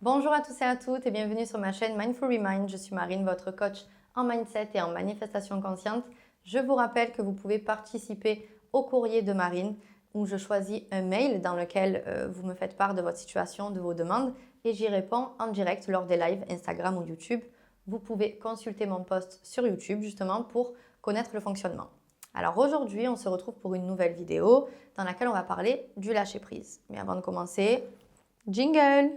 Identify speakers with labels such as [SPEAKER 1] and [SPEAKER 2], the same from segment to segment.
[SPEAKER 1] Bonjour à tous et à toutes et bienvenue sur ma chaîne Mindful Remind. Je suis Marine, votre coach en mindset et en manifestation consciente. Je vous rappelle que vous pouvez participer au courrier de Marine où je choisis un mail dans lequel vous me faites part de votre situation, de vos demandes et j'y réponds en direct lors des lives Instagram ou YouTube. Vous pouvez consulter mon post sur YouTube justement pour connaître le fonctionnement. Alors aujourd'hui, on se retrouve pour une nouvelle vidéo dans laquelle on va parler du lâcher prise. Mais avant de commencer, jingle!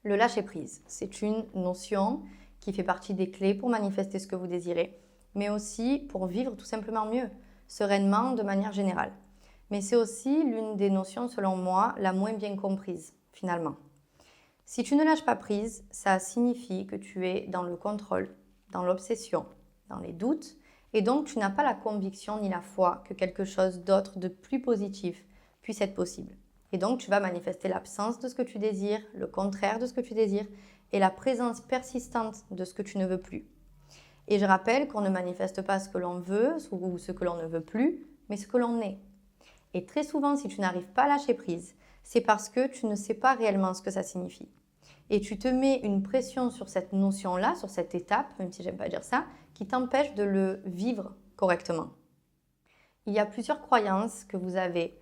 [SPEAKER 1] Le lâcher-prise, c'est une notion qui fait partie des clés pour manifester ce que vous désirez, mais aussi pour vivre tout simplement mieux, sereinement de manière générale. Mais c'est aussi l'une des notions, selon moi, la moins bien comprise, finalement. Si tu ne lâches pas prise, ça signifie que tu es dans le contrôle, dans l'obsession, dans les doutes, et donc tu n'as pas la conviction ni la foi que quelque chose d'autre, de plus positif, puisse être possible. Et donc, tu vas manifester l'absence de ce que tu désires, le contraire de ce que tu désires et la présence persistante de ce que tu ne veux plus. Et je rappelle qu'on ne manifeste pas ce que l'on veut ou ce que l'on ne veut plus, mais ce que l'on est. Et très souvent, si tu n'arrives pas à lâcher prise, c'est parce que tu ne sais pas réellement ce que ça signifie. Et tu te mets une pression sur cette notion-là, sur cette étape, même si j'aime pas dire ça, qui t'empêche de le vivre correctement. Il y a plusieurs croyances que vous avez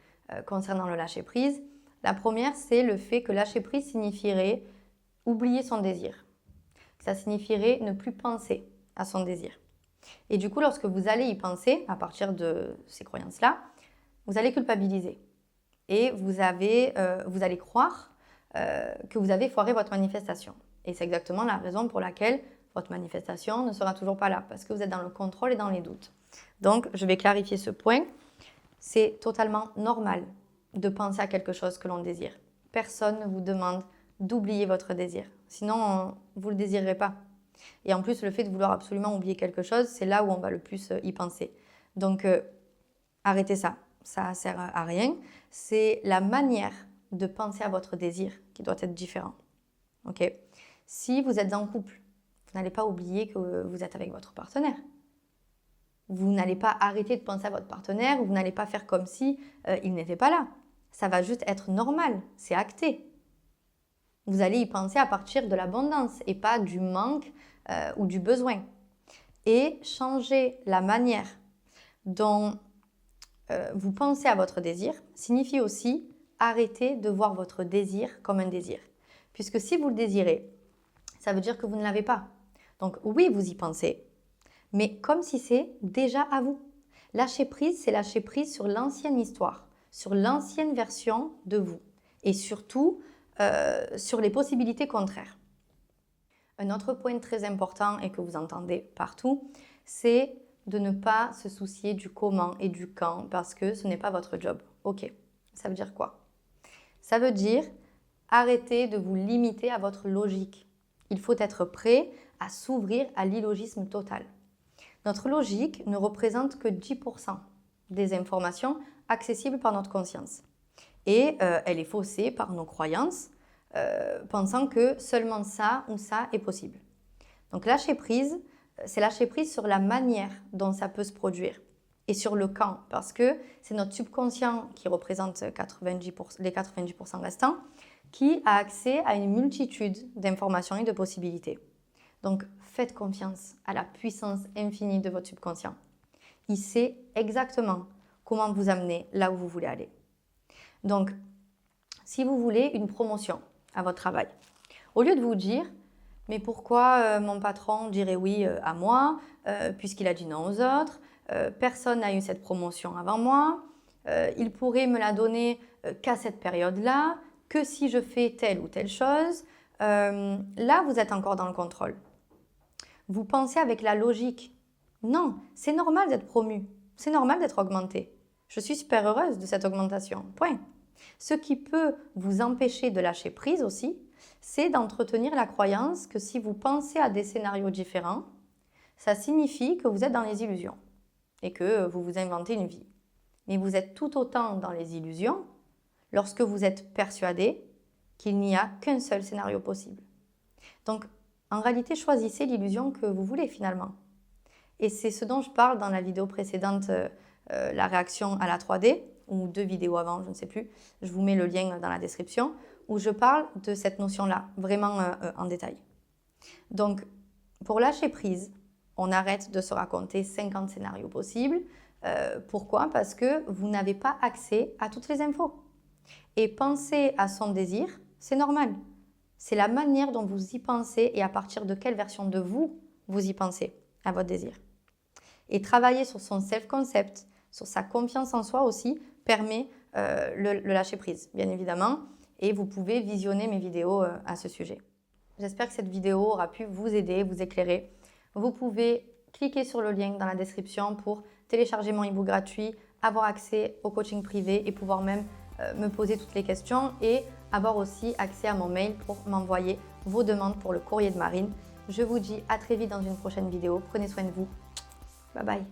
[SPEAKER 1] concernant le lâcher-prise. La première, c'est le fait que lâcher-prise signifierait oublier son désir. Ça signifierait ne plus penser à son désir. Et du coup, lorsque vous allez y penser, à partir de ces croyances-là, vous allez culpabiliser. Et vous allez croire que vous avez foiré votre manifestation. Et c'est exactement la raison pour laquelle votre manifestation ne sera toujours pas là, parce que vous êtes dans le contrôle et dans les doutes. Donc, je vais clarifier ce point. C'est totalement normal de penser à quelque chose que l'on désire. Personne ne vous demande d'oublier votre désir. Sinon, vous ne le désirerez pas. Et en plus, le fait de vouloir absolument oublier quelque chose, c'est là où on va le plus y penser. Donc, arrêtez ça. Ça ne sert à rien. C'est la manière de penser à votre désir qui doit être différent. Ok ? Si vous êtes en couple, vous n'allez pas oublier que vous êtes avec votre partenaire. Vous n'allez pas arrêter de penser à votre partenaire ou vous n'allez pas faire comme si il n'était pas là. Ça va juste être normal, c'est acté. Vous allez y penser à partir de l'abondance et pas du manque ou du besoin. Et changer la manière dont vous pensez à votre désir signifie aussi arrêter de voir votre désir comme un désir. Puisque si vous le désirez, ça veut dire que vous ne l'avez pas. Donc oui, vous y pensez, mais comme si c'est déjà à vous. Lâcher prise, c'est lâcher prise sur l'ancienne histoire, sur l'ancienne version de vous et surtout sur les possibilités contraires. Un autre point très important et que vous entendez partout, c'est de ne pas se soucier du comment et du quand parce que ce n'est pas votre job. Ok, ça veut dire quoi? Ça veut dire arrêter de vous limiter à votre logique. Il faut être prêt à s'ouvrir à l'illogisme total. Notre logique ne représente que 10% des informations accessibles par notre conscience. Et elle est faussée par nos croyances, pensant que seulement ça ou ça est possible. Donc lâcher prise, c'est lâcher prise sur la manière dont ça peut se produire et sur le quand, parce que c'est notre subconscient qui représente les 90% restants, qui a accès à une multitude d'informations et de possibilités. Donc, faites confiance à la puissance infinie de votre subconscient. Il sait exactement comment vous amener là où vous voulez aller. Donc, si vous voulez une promotion à votre travail, au lieu de vous dire « mais pourquoi mon patron dirait oui à moi puisqu'il a dit non aux autres personne n'a eu cette promotion avant moi, il pourrait me la donner qu'à cette période-là, que si je fais telle ou telle chose. » Là, vous êtes encore dans le contrôle. Vous pensez avec la logique. Non, c'est normal d'être promu. C'est normal d'être augmenté. Je suis super heureuse de cette augmentation. Point. Ce qui peut vous empêcher de lâcher prise aussi, c'est d'entretenir la croyance que si vous pensez à des scénarios différents, ça signifie que vous êtes dans les illusions et que vous vous inventez une vie. Mais vous êtes tout autant dans les illusions lorsque vous êtes persuadé qu'il n'y a qu'un seul scénario possible. Donc, En réalité, choisissez l'illusion que vous voulez finalement. Et c'est ce dont je parle dans la vidéo précédente, la réaction à la 3D, ou 2 vidéos avant, je ne sais plus. Je vous mets le lien dans la description, où je parle de cette notion-là, vraiment en détail. Donc, pour lâcher prise, on arrête de se raconter 50 scénarios possibles. Pourquoi? Parce que vous n'avez pas accès à toutes les infos. Et penser à son désir, c'est normal. C'est la manière dont vous y pensez et à partir de quelle version de vous y pensez à votre désir. Et travailler sur son self-concept, sur sa confiance en soi aussi, permet le lâcher prise, bien évidemment. Et vous pouvez visionner mes vidéos à ce sujet. J'espère que cette vidéo aura pu vous aider, vous éclairer. Vous pouvez cliquer sur le lien dans la description pour télécharger mon e-book gratuit, avoir accès au coaching privé et pouvoir même me poser toutes les questions et avoir aussi accès à mon mail pour m'envoyer vos demandes pour le courrier de Marine. Je vous dis à très vite dans une prochaine vidéo. Prenez soin de vous. Bye bye.